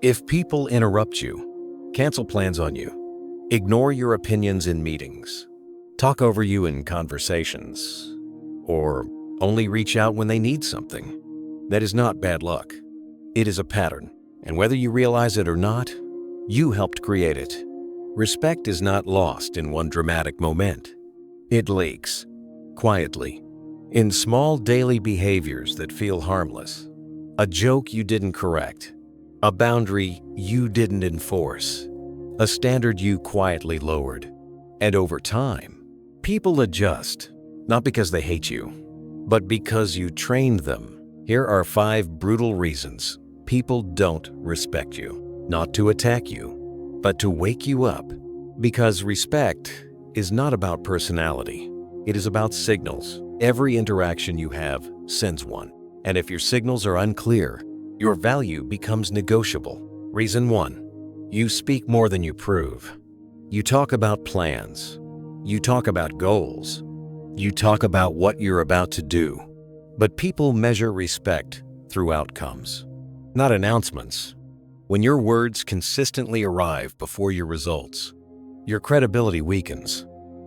If people interrupt you, cancel plans on you, ignore your opinions in meetings, talk over you in conversations, or only reach out when they need something, that is not bad luck. It is a pattern, and whether you realize it or not, you helped create it. Respect is not lost in one dramatic moment. It leaks, quietly, in small daily behaviors that feel harmless. A joke you didn't correct, a boundary you didn't enforce, a standard you quietly lowered. And over time, people adjust, not because they hate you, but because you trained them. Here are 5 brutal reasons people don't respect you. Not to attack you, but to wake you up. Because respect is not about personality. It is about signals. Every interaction you have sends one. And if your signals are unclear, your value becomes negotiable. Reason 1. You speak more than you prove. You talk about plans. You talk about goals. You talk about what you're about to do. But people measure respect through outcomes, not announcements. When your words consistently arrive before your results, your credibility weakens,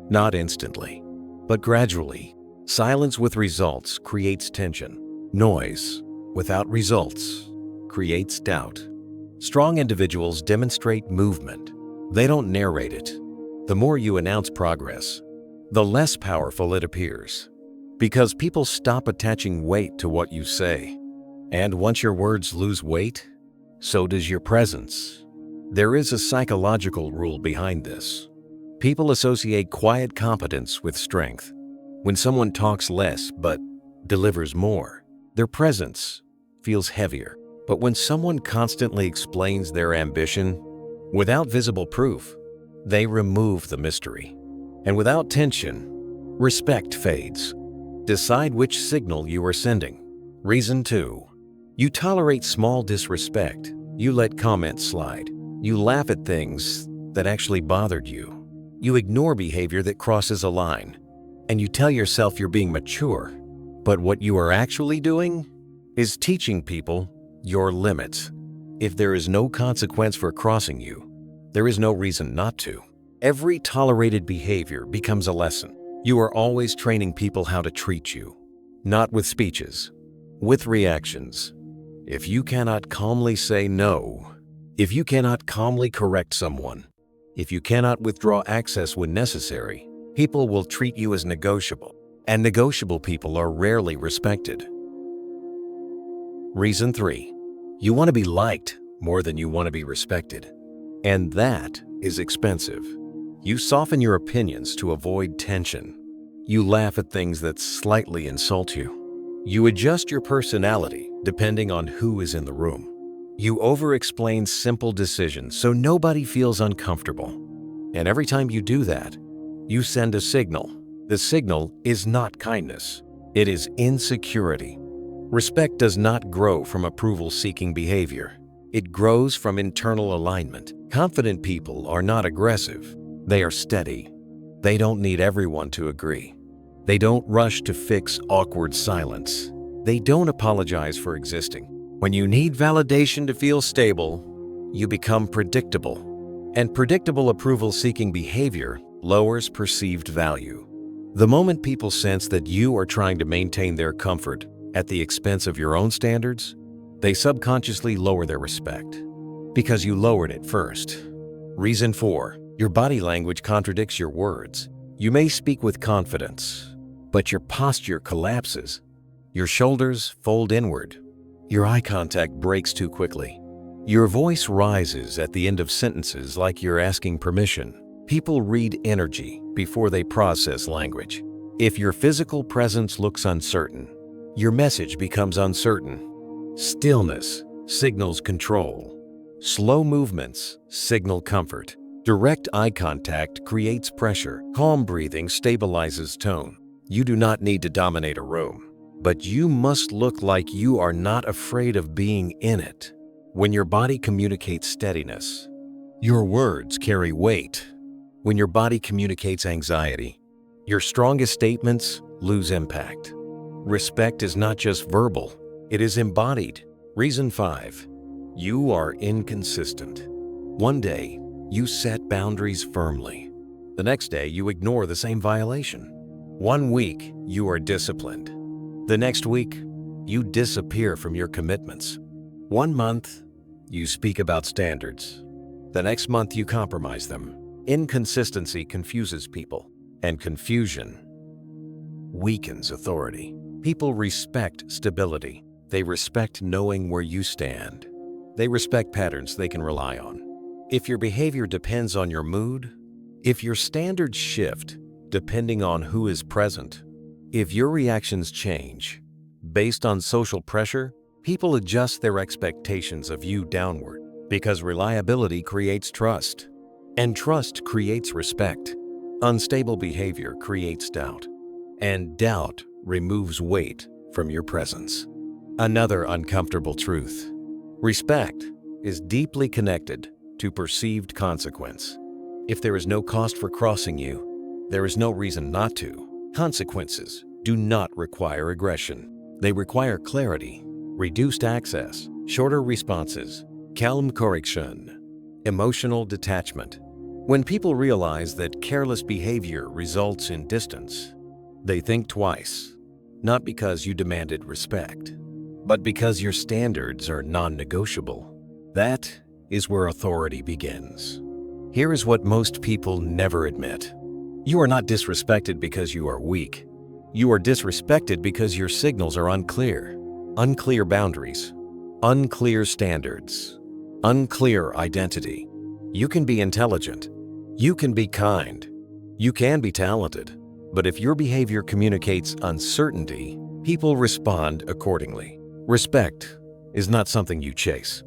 not instantly, but gradually. Silence with results creates tension. Noise without results creates doubt. Strong individuals demonstrate movement. They don't narrate it. The more you announce progress, the less powerful it appears, because people stop attaching weight to what you say. And once your words lose weight, so does your presence. There is a psychological rule behind this. People associate quiet competence with strength. When someone talks less but delivers more, their presence feels heavier. But when someone constantly explains their ambition without visible proof, they remove the mystery. And without tension, respect fades. Decide which signal you are sending. Reason 2. You tolerate small disrespect. You let comments slide. You laugh at things that actually bothered you. You ignore behavior that crosses a line. And you tell yourself you're being mature. But what you are actually doing is teaching people your limits. If there is no consequence for crossing you, there is no reason not to. Every tolerated behavior becomes a lesson. You are always training people how to treat you, not with speeches, with reactions. If you cannot calmly say no, if you cannot calmly correct someone, if you cannot withdraw access when necessary, people will treat you as negotiable, and negotiable people are rarely respected. Reason 3. You want to be liked more than you want to be respected, and that is expensive. You soften your opinions to avoid tension. You laugh at things that slightly insult you. You adjust your personality depending on who is in the room. You over-explain simple decisions so nobody feels uncomfortable. And every time you do that, you send a signal. The signal is not kindness. It is insecurity. Respect does not grow from approval-seeking behavior. It grows from internal alignment. Confident people are not aggressive. They are steady. They don't need everyone to agree. They don't rush to fix awkward silence. They don't apologize for existing. When you need validation to feel stable, you become predictable. And predictable approval-seeking behavior lowers perceived value. The moment people sense that you are trying to maintain their comfort at the expense of your own standards, they subconsciously lower their respect, because you lowered it first. Reason 4. Your body language contradicts your words. You may speak with confidence, but your posture collapses. Your shoulders fold inward. Your eye contact breaks too quickly. Your voice rises at the end of sentences like you're asking permission. People read energy before they process language. If your physical presence looks uncertain, your message becomes uncertain. Stillness signals control. Slow movements signal comfort. Direct eye contact creates pressure. Calm breathing stabilizes tone. You do not need to dominate a room, but you must look like you are not afraid of being in it. When your body communicates steadiness, your words carry weight. When your body communicates anxiety, your strongest statements lose impact. Respect is not just verbal, it is embodied. Reason 5. You are inconsistent. One day, you set boundaries firmly. The next day, you ignore the same violation. One week, you are disciplined. The next week, you disappear from your commitments. One month, you speak about standards. The next month, you compromise them. Inconsistency confuses people, and confusion weakens authority. People respect stability. They respect knowing where you stand. They respect patterns they can rely on. If your behavior depends on your mood, if your standards shift depending on who is present, if your reactions change based on social pressure, people adjust their expectations of you downward because reliability creates trust, and trust creates respect. Unstable behavior creates doubt, and doubt removes weight from your presence. Another uncomfortable truth: respect is deeply connected to perceived consequence. If there is no cost for crossing you, there is no reason not to. Consequences do not require aggression. They require clarity, reduced access, shorter responses, calm correction, emotional detachment. When people realize that careless behavior results in distance, they think twice, not because you demanded respect, but because your standards are non-negotiable. That is where authority begins. Here is what most people never admit. You are not disrespected because you are weak. You are disrespected because your signals are unclear. Unclear boundaries, unclear standards, unclear identity. You can be intelligent. You can be kind. You can be talented. But if your behavior communicates uncertainty, people respond accordingly. Respect is not something you chase.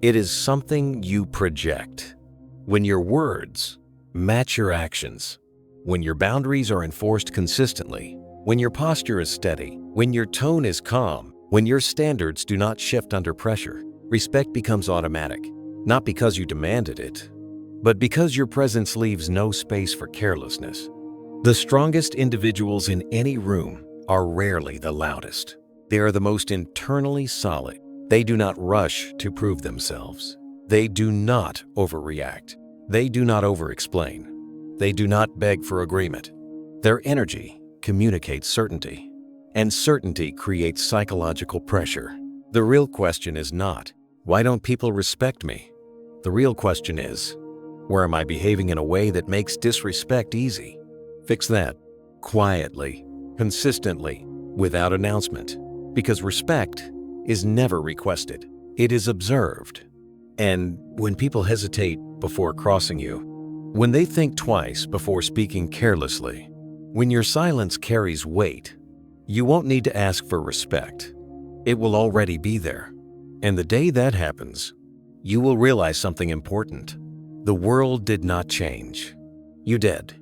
It is something you project. When your words match your actions, when your boundaries are enforced consistently, when your posture is steady, when your tone is calm, when your standards do not shift under pressure, respect becomes automatic, not because you demanded it, but because your presence leaves no space for carelessness. The strongest individuals in any room are rarely the loudest. They are the most internally solid. They do not rush to prove themselves. They do not overreact. They do not over-explain. They do not beg for agreement. Their energy communicates certainty, and certainty creates psychological pressure. The real question is not, why don't people respect me? The real question is, where am I behaving in a way that makes disrespect easy? Fix that quietly, consistently, without announcement, because respect is never requested. It is observed. And when people hesitate before crossing you, when they think twice before speaking carelessly, when your silence carries weight, you won't need to ask for respect. It will already be there. And the day that happens, you will realize something important. The world did not change. You did.